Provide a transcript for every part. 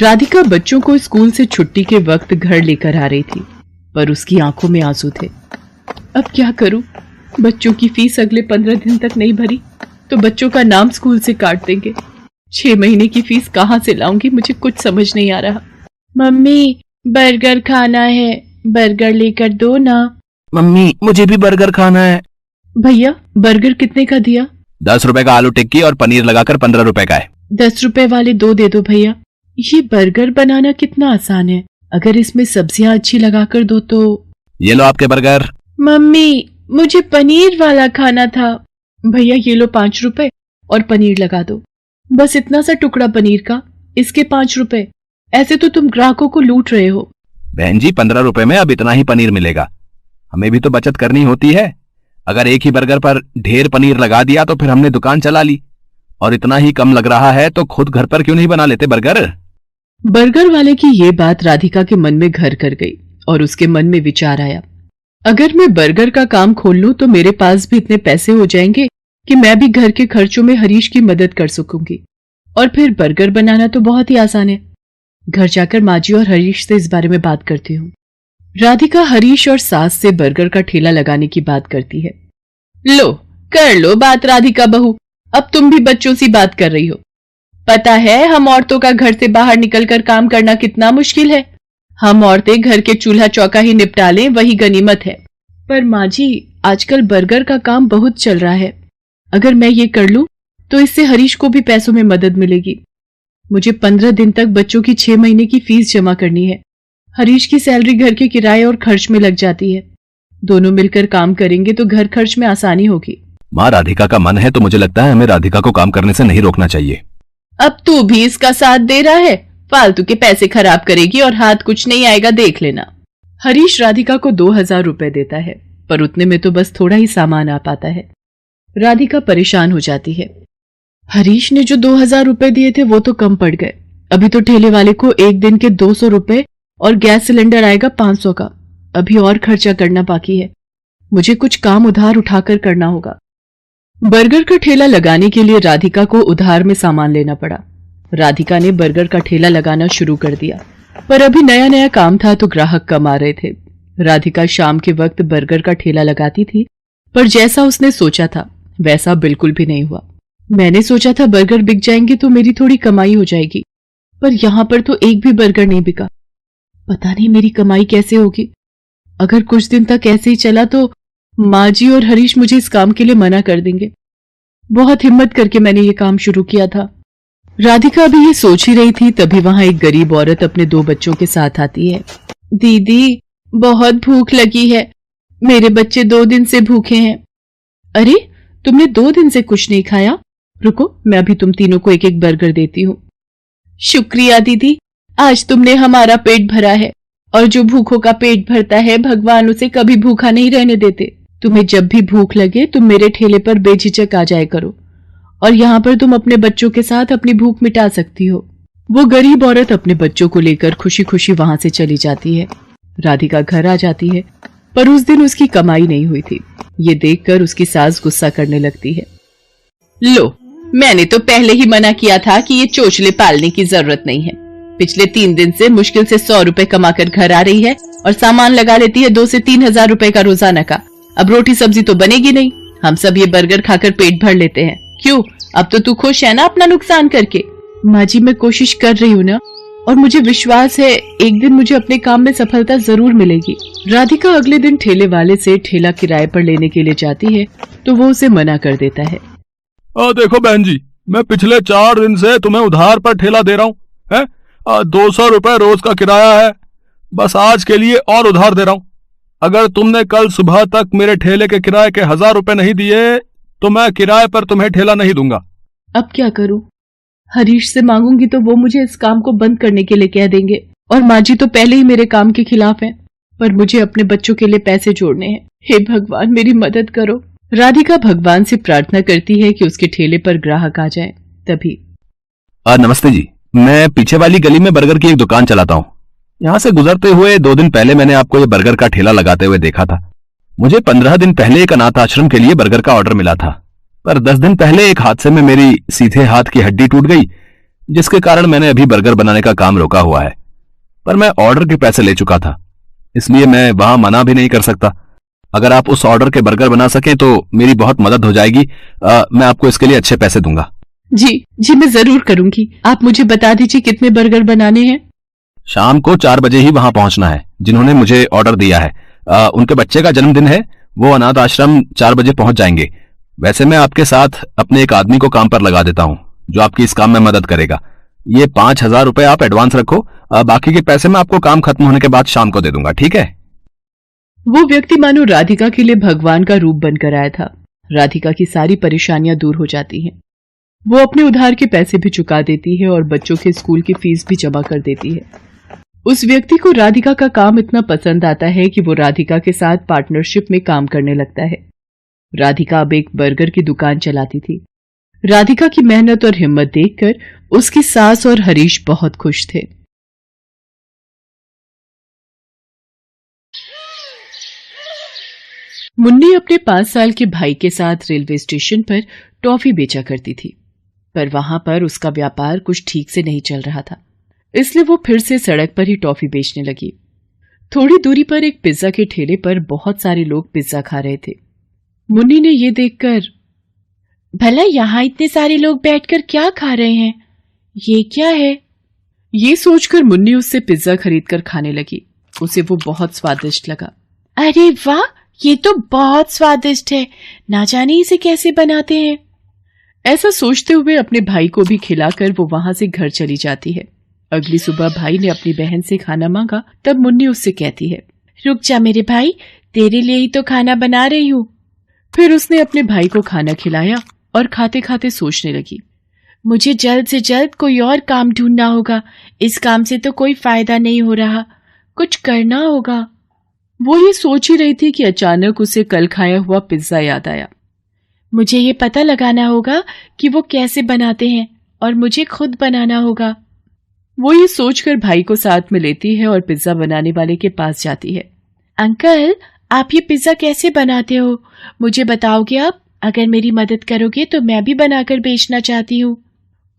राधिका बच्चों को स्कूल से छुट्टी के वक्त घर लेकर आ रही थी, पर उसकी आंखों में आंसू थे। अब क्या करूं? बच्चों की फीस अगले 15 दिन तक नहीं भरी तो बच्चों का नाम स्कूल से काट देंगे। 6 महीने की फीस कहां से लाऊंगी? मुझे कुछ समझ नहीं आ रहा। मम्मी, बर्गर खाना है, बर्गर लेकर दो ना। मम्मी, मुझे भी बर्गर खाना है। भैया, बर्गर कितने का दिया? 10 रुपए का आलू टिक्की और पनीर लगाकर 15 रुपए का है। 10 रुपए वाले 2 दे दो भैया। ये बर्गर बनाना कितना आसान है, अगर इसमें सब्जियां अच्छी लगाकर दो तो। ये लो आपके बर्गर। मम्मी, मुझे पनीर वाला खाना था। भैया ये लो 5 रुपए और पनीर लगा दो। बस इतना सा टुकड़ा पनीर का, इसके 5 रुपए। ऐसे तो तुम ग्राहकों को लूट रहे हो। बहन जी, 15 रुपए में अब इतना ही पनीर मिलेगा। हमें भी तो बचत करनी होती है। अगर एक ही बर्गर पर ढेर पनीर लगा दिया तो फिर हमने दुकान चला ली। और इतना ही कम लग रहा है तो खुद घर पर क्यों नहीं बना लेते बर्गर? बर्गर वाले की ये बात राधिका के मन में घर कर गई और उसके मन में विचार आया, अगर मैं बर्गर का काम खोल लूं तो मेरे पास भी इतने पैसे हो जाएंगे कि मैं भी घर के खर्चों में हरीश की मदद कर सकूंगी। और फिर बर्गर बनाना तो बहुत ही आसान है। घर जाकर माजी और हरीश से इस बारे में बात करती हूँ। राधिका हरीश और सास से बर्गर का ठेला लगाने की बात करती है। लो, कर लो बात राधिका बहू, अब तुम भी बच्चों सी बात कर रही हो। पता है हम औरतों का घर से बाहर निकलकर काम करना कितना मुश्किल है। हम औरतें घर के चूल्हा चौका ही निपटा लें, वही गनीमत है। पर माँ जी, आजकल बर्गर का काम बहुत चल रहा है। अगर मैं ये कर लूं तो इससे हरीश को भी पैसों में मदद मिलेगी। मुझे 15 दिन तक बच्चों की 6 महीने की फीस जमा करनी है। हरीश की सैलरी घर के किराए और खर्च में लग जाती है। दोनों मिलकर काम करेंगे तो घर खर्च में आसानी होगी। माँ, राधिका का मन है तो मुझे लगता है हमें राधिका को काम करने से नहीं रोकना चाहिए। अब तू भी इसका साथ दे रहा है? फालतू के पैसे खराब करेगी और हाथ कुछ नहीं आएगा, देख लेना। हरीश राधिका को 2000 रुपए देता है, पर उतने में तो बस थोड़ा ही सामान आ पाता है। राधिका परेशान हो जाती है। हरीश ने जो 2000 रुपए दिए थे वो तो कम पड़ गए। अभी तो ठेले वाले को एक दिन के 200 रुपए और गैस सिलेंडर आएगा 500 का। अभी और खर्चा करना बाकी है। मुझे कुछ काम उधार उठाकर करना होगा। बर्गर का ठेला लगाने के लिए राधिका को उधार में सामान लेना पड़ा। राधिका ने बर्गर का ठेला लगाना शुरू कर दिया, पर अभी नया नया काम था तो ग्राहक कम आ रहे थे। राधिका शाम के वक्त बर्गर का ठेला लगाती थी, पर जैसा उसने सोचा था वैसा बिल्कुल भी नहीं हुआ। मैंने सोचा था बर्गर बिक जाएंगे तो मेरी थोड़ी कमाई हो जाएगी, पर यहाँ पर तो एक भी बर्गर नहीं बिका। पता नहीं मेरी कमाई कैसे होगी। अगर कुछ दिन तक ऐसे ही चला तो माँ जी और हरीश मुझे इस काम के लिए मना कर देंगे। बहुत हिम्मत करके मैंने ये काम शुरू किया था। राधिका अभी ये सोच ही रही थी, तभी वहां एक गरीब औरत अपने 2 बच्चों के साथ आती है। दीदी, बहुत भूख लगी है, मेरे बच्चे 2 दिन से भूखे हैं। अरे, तुमने 2 दिन से कुछ नहीं खाया? रुको, मैं अभी तुम तीनों को एक एक बर्गर देती हूँ। शुक्रिया दीदी, आज तुमने हमारा पेट भरा है, और जो भूखों का पेट भरता है भगवान उसे कभी भूखा नहीं रहने देते। तुम्हें जब भी भूख लगे तुम मेरे ठेले पर बेझिझक आ जाया करो, और यहाँ पर तुम अपने बच्चों के साथ अपनी भूख मिटा सकती हो। वो गरीब औरत अपने बच्चों को लेकर खुशी खुशी वहां से चली जाती है। राधिका घर आ जाती है, पर उस दिन उसकी कमाई नहीं हुई थी। ये देखकर उसकी सास गुस्सा करने लगती है। लो, मैंने तो पहले ही मना किया था कि ये चोचले पालने की जरूरत नहीं है। पिछले 3 दिन से मुश्किल से 100 रुपए कमाकर घर आ रही है और सामान लगा लेती है 2 से 3 हजार रुपए का रोजाना का। अब रोटी सब्जी तो बनेगी नहीं, हम सब ये बर्गर खाकर पेट भर लेते हैं। क्यों, अब तो तू खुश है ना अपना नुकसान करके? माँ जी, मैं कोशिश कर रही हूँ ना, और मुझे विश्वास है एक दिन मुझे अपने काम में सफलता जरूर मिलेगी। राधिका अगले दिन ठेले वाले से ठेला किराए पर लेने के लिए जाती है तो वो उसे मना कर देता है। देखो बहन जी, मैं पिछले 4 दिन से तुम्हें उधार पर ठेला दे रहा हूँ है। 200 रुपए रोज का किराया है, बस आज के लिए और उधार दे रहा हूँ। अगर तुमने कल सुबह तक मेरे ठेले के किराए के 1000 रुपए नहीं दिए तो मैं किराए पर तुम्हें ठेला नहीं दूंगा। अब क्या करूं? हरीश से मांगूंगी तो वो मुझे इस काम को बंद करने के लिए कह देंगे, और माँ जी तो पहले ही मेरे काम के खिलाफ हैं। पर मुझे अपने बच्चों के लिए पैसे जोड़ने हैं। हे भगवान, मेरी मदद करो। राधिका भगवान से प्रार्थना करती है कि उसके ठेले पर ग्राहक आ जाए। तभी नमस्ते जी, मैं पीछे वाली गली में बर्गर की एक दुकान चलाता हूँ। यहाँ से गुजरते हुए 2 दिन पहले मैंने आपको ये बर्गर का ठेला लगाते हुए देखा था। मुझे 15 दिन पहले एक अनाथ आश्रम के लिए बर्गर का ऑर्डर मिला था, पर 10 दिन पहले एक हादसे में मेरी सीधे हाथ की हड्डी टूट गई। जिसके कारण मैंने अभी बर्गर बनाने का काम रोका हुआ है। पर मैं ऑर्डर के पैसे ले चुका था, इसलिए मैं वहां मना भी नहीं कर सकता। अगर आप उस ऑर्डर के बर्गर बना सकें तो मेरी बहुत मदद हो जाएगी। मैं आपको इसके लिए अच्छे पैसे दूंगा। जी मैं जरूर करूंगी। आप मुझे बता दीजिए कितने बर्गर बनाने हैं। शाम को 4 बजे ही वहां पहुंचना है। जिन्होंने मुझे ऑर्डर दिया है उनके बच्चे का जन्मदिन है, वो अनाथ आश्रम 4 बजे पहुंच जाएंगे। वैसे मैं आपके साथ अपने एक आदमी को काम पर लगा देता हूं जो आपकी इस काम में मदद करेगा। ये 5,000 रुपए आप एडवांस रखो, बाकी के पैसे मैं आपको काम खत्म होने के बाद शाम को दे दूंगा, ठीक है? वो व्यक्ति मानो राधिका के लिए भगवान का रूप बनकर आया था। राधिका की सारी परेशानियां दूर हो जाती हैं। वो अपने उधार के पैसे भी चुका देती है और बच्चों के स्कूल की फीस भी जमा कर देती है। उस व्यक्ति को राधिका का काम इतना पसंद आता है कि वो राधिका के साथ पार्टनरशिप में काम करने लगता है। राधिका अब एक बर्गर की दुकान चलाती थी। राधिका की मेहनत और हिम्मत देखकर उसकी सास और हरीश बहुत खुश थे। मुन्नी अपने 5 साल के भाई के साथ रेलवे स्टेशन पर टॉफी बेचा करती थी, पर वहां पर उसका व्यापार कुछ ठीक से नहीं चल रहा था, इसलिए वो फिर से सड़क पर ही टॉफी बेचने लगी। थोड़ी दूरी पर एक पिज्जा के ठेले पर बहुत सारे लोग पिज्जा खा रहे थे। मुन्नी ने ये देखकर, भला यहाँ इतने सारे लोग बैठकर क्या खा रहे हैं, ये क्या है? ये सोचकर मुन्नी उससे पिज्जा खरीदकर खाने लगी। उसे वो बहुत स्वादिष्ट लगा। अरे वाह, ये तो बहुत स्वादिष्ट है, ना जाने इसे कैसे बनाते हैं। ऐसा सोचते हुए अपने भाई को भी खिलाकर वो वहां से घर चली जाती है। अगली सुबह भाई ने अपनी बहन से खाना मांगा, तब मुन्नी उससे कहती है, रुक जा मेरे भाई, तेरे लिए ही तो खाना बना रही हूँ। फिर उसने अपने भाई को खाना खिलाया और खाते खाते सोचने लगी, मुझे जल्द से जल्द कोई और काम ढूंढना होगा, इस काम से तो कोई फायदा नहीं हो रहा, कुछ करना होगा। वो ये सोच ही रही थी कि अचानक उसे कल खाया हुआ पिज्जा याद आया। मुझे ये पता लगाना होगा कि वो कैसे बनाते हैं और मुझे खुद बनाना होगा। वो ये सोचकर भाई को साथ में लेती है और पिज्जा बनाने वाले के पास जाती है। अंकल, आप ये पिज्जा कैसे बनाते हो, मुझे बताओगे आप? अगर मेरी मदद करोगे तो मैं भी बनाकर बेचना चाहती हूँ।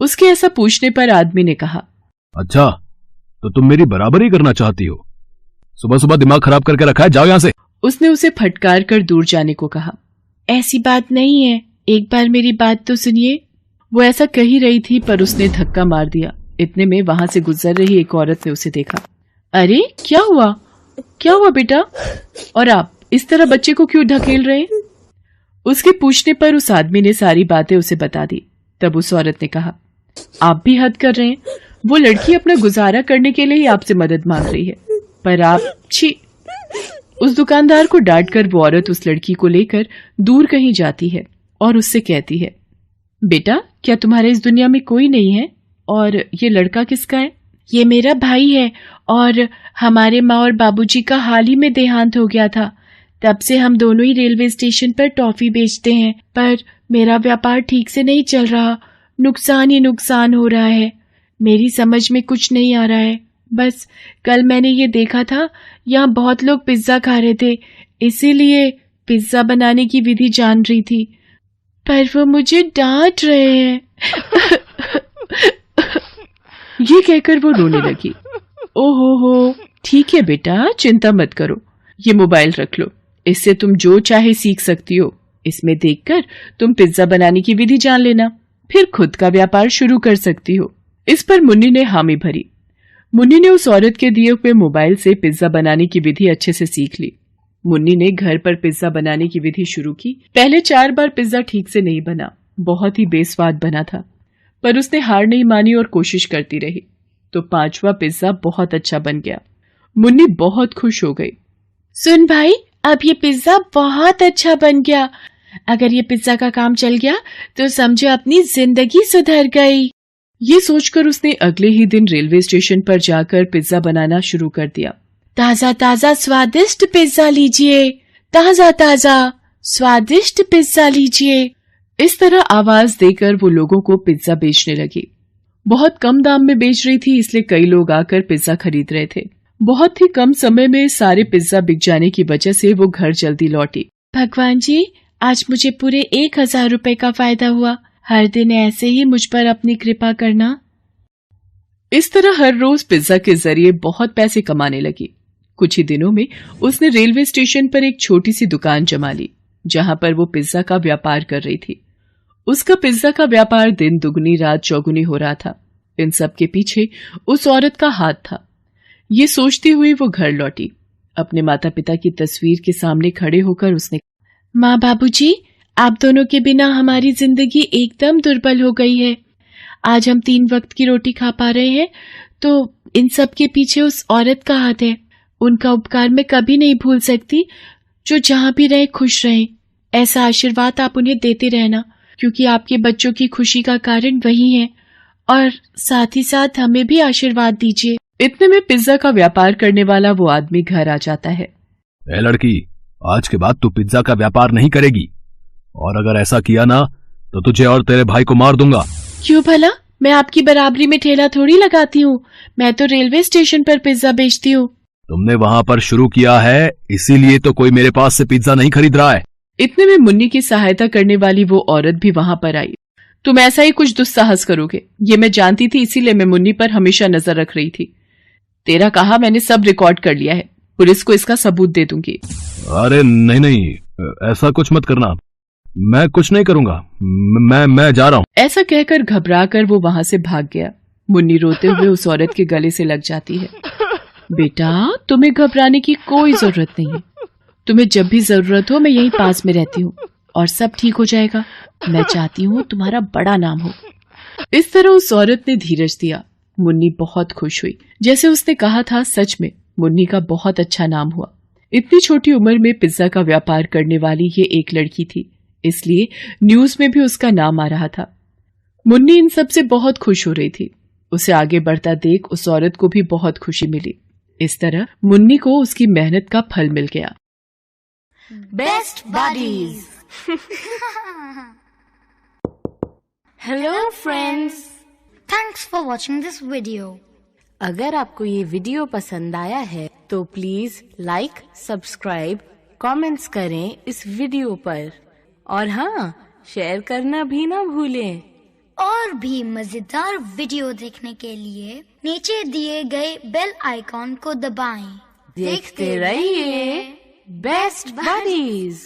उसके ऐसा पूछने पर आदमी ने कहा, अच्छा, तो तुम मेरी बराबरी करना चाहती हो? सुबह सुबह दिमाग खराब करके रखा है, जाओ यहाँ से। उसने उसे फटकार कर दूर जाने को कहा। ऐसी बात नहीं है, एक बार मेरी बात तो सुनिए। वो ऐसा कह ही रही थी पर उसने धक्का मार दिया। इतने में वहां से गुजर रही एक औरत ने उसे देखा। अरे क्या हुआ, क्या हुआ बेटा? और आप इस तरह बच्चे को क्यों ढकेल रहे हैं? उसके पूछने पर उस आदमी ने सारी बातें उसे बता दी। तब उस औरत ने कहा, आप भी हद कर रहे हैं, वो लड़की अपना गुजारा करने के लिए ही आपसे मदद मांग रही है, पर आप छी। उस दुकानदार को डांटकर वो औरत उस लड़की को लेकर दूर कहीं जाती है और उससे कहती है, बेटा क्या तुम्हारे इस दुनिया में कोई नहीं है? और ये लड़का किसका है? ये मेरा भाई है और हमारे माँ और बाबूजी का हाल ही में देहांत हो गया था। तब से हम दोनों ही रेलवे स्टेशन पर टॉफी बेचते हैं, पर मेरा व्यापार ठीक से नहीं चल रहा, नुकसान ही नुकसान हो रहा है। मेरी समझ में कुछ नहीं आ रहा है। बस कल मैंने ये देखा था, यहाँ बहुत लोग पिज्जा खा रहे थे, इसीलिए पिज्जा बनाने की विधि जान रही थी, पर वो मुझे डांट रहे हैं। ये कहकर वो रोने लगी। ओहो हो, ठीक है बेटा, चिंता मत करो, ये मोबाइल रख लो, इससे तुम जो चाहे सीख सकती हो। इसमें देखकर तुम पिज्जा बनाने की विधि जान लेना, फिर खुद का व्यापार शुरू कर सकती हो। इस पर मुन्नी ने हामी भरी। मुन्नी ने उस औरत के दिए हुए मोबाइल से पिज्जा बनाने की विधि अच्छे से सीख ली। मुन्नी ने घर पर पिज्जा बनाने की विधि शुरू की। पहले 4 बार पिज्जा ठीक से नहीं बना, बहुत ही बेस्वाद बना था, पर उसने हार नहीं मानी और कोशिश करती रही, तो 5वां पिज्जा बहुत अच्छा बन गया। मुन्नी बहुत खुश हो गई। सुन भाई, अब ये पिज्जा बहुत अच्छा बन गया। अगर ये पिज्जा का काम चल गया तो समझो अपनी जिंदगी सुधर गई। ये सोचकर उसने अगले ही दिन रेलवे स्टेशन पर जाकर पिज्जा बनाना शुरू कर दिया। ताजा ताजा स्वादिष्ट पिज्जा लीजिए, ताजा ताजा स्वादिष्ट पिज्जा लीजिए। इस तरह आवाज देकर वो लोगों को पिज्जा बेचने लगी। बहुत कम दाम में बेच रही थी, इसलिए कई लोग आकर पिज्जा खरीद रहे थे। बहुत ही कम समय में सारे पिज्जा बिक जाने की वजह से वो घर जल्दी लौटी। भगवान जी, आज मुझे पूरे 1000 रुपए का फायदा हुआ। हर दिन ऐसे ही मुझ पर अपनी कृपा करना। इस तरह हर रोज पिज्जा के जरिए बहुत पैसे कमाने लगी। कुछ ही दिनों में उसने रेलवे स्टेशन पर एक छोटी सी दुकान जमा ली, जहां पर वो पिज्जा का व्यापार कर रही थी। उसका पिज्जा का व्यापार दिन दुगनी रात चौगुनी हो रहा था। इन सब के पीछे उस औरत का हाथ था। ये सोचती हुई वो घर लौटी। अपने माता पिता की तस्वीर के सामने खड़े होकर उसने, माँ बाबूजी, आप दोनों के बिना हमारी जिंदगी एकदम दुर्बल हो गई है। आज हम 3 वक्त की रोटी खा पा रहे हैं तो इन सब के पीछे उस औरत का हाथ है। उनका उपकार मैं कभी नहीं भूल सकती। जो जहां भी रहे खुश रहें, ऐसा आशीर्वाद आप उन्हें देते रहना, क्योंकि आपके बच्चों की खुशी का कारण वही है, और साथ ही साथ हमें भी आशीर्वाद दीजिए। इतने में पिज्जा का व्यापार करने वाला वो आदमी घर आ जाता है। ए लड़की, आज के बाद तू पिज्जा का व्यापार नहीं करेगी, और अगर ऐसा किया ना तो तुझे और तेरे भाई को मार दूंगा। क्यों भला? मैं आपकी बराबरी में ठेला थोड़ी लगाती हूँ। मैं तो रेलवे स्टेशन पर पिज्जा बेचती हूँ। तुमने वहां पर शुरू किया है, इसीलिए तो कोई मेरे पास से पिज्जा नहीं खरीद रहा है। इतने में मुन्नी की सहायता करने वाली वो औरत भी वहां पर आई। तुम ऐसा ही कुछ दुस्साहस करोगे, ये मैं जानती थी, इसीलिए मैं मुन्नी पर हमेशा नजर रख रही थी। तेरा कहा मैंने सब रिकॉर्ड कर लिया है, पुलिस को इसका सबूत दे दूंगी। अरे नहीं नहीं, ऐसा कुछ मत करना, मैं कुछ नहीं करूंगा, मैं जा रहा हूँ। ऐसा कहकर घबराकर वो वहां से भाग गया। मुन्नी रोते हुए उस औरत के गले से लग जाती है। बेटा, तुम्हें घबराने की कोई जरूरत नहीं है। तुम्हें जब भी जरूरत हो मैं यहीं पास में रहती हूँ और सब ठीक हो जाएगा। मैं चाहती हूँ तुम्हारा बड़ा नाम हो। इस तरह उस औरत ने धीरज दिया। मुन्नी बहुत खुश हुई। जैसे उसने कहा था, सच में मुन्नी का बहुत अच्छा नाम हुआ। इतनी छोटी उम्र में पिज्जा का व्यापार करने वाली ये एक लड़की थी, इसलिए न्यूज में भी उसका नाम आ रहा था। मुन्नी इन सब से बहुत खुश हो रही थी। उसे आगे बढ़ता देख उस औरत को भी बहुत खुशी मिली। इस तरह मुन्नी को उसकी मेहनत का फल मिल गया। Best buddies. Hello friends, thanks for watching this video. अगर आपको ये वीडियो पसंद आया है तो प्लीज लाइक, सब्सक्राइब, कमेंट्स करें इस वीडियो पर, और हाँ, शेयर करना भी ना भूलें। और भी मजेदार वीडियो देखने के लिए नीचे दिए गए बेल आइकॉन को दबाएं। देखते रहिए बेस्ट बडीज।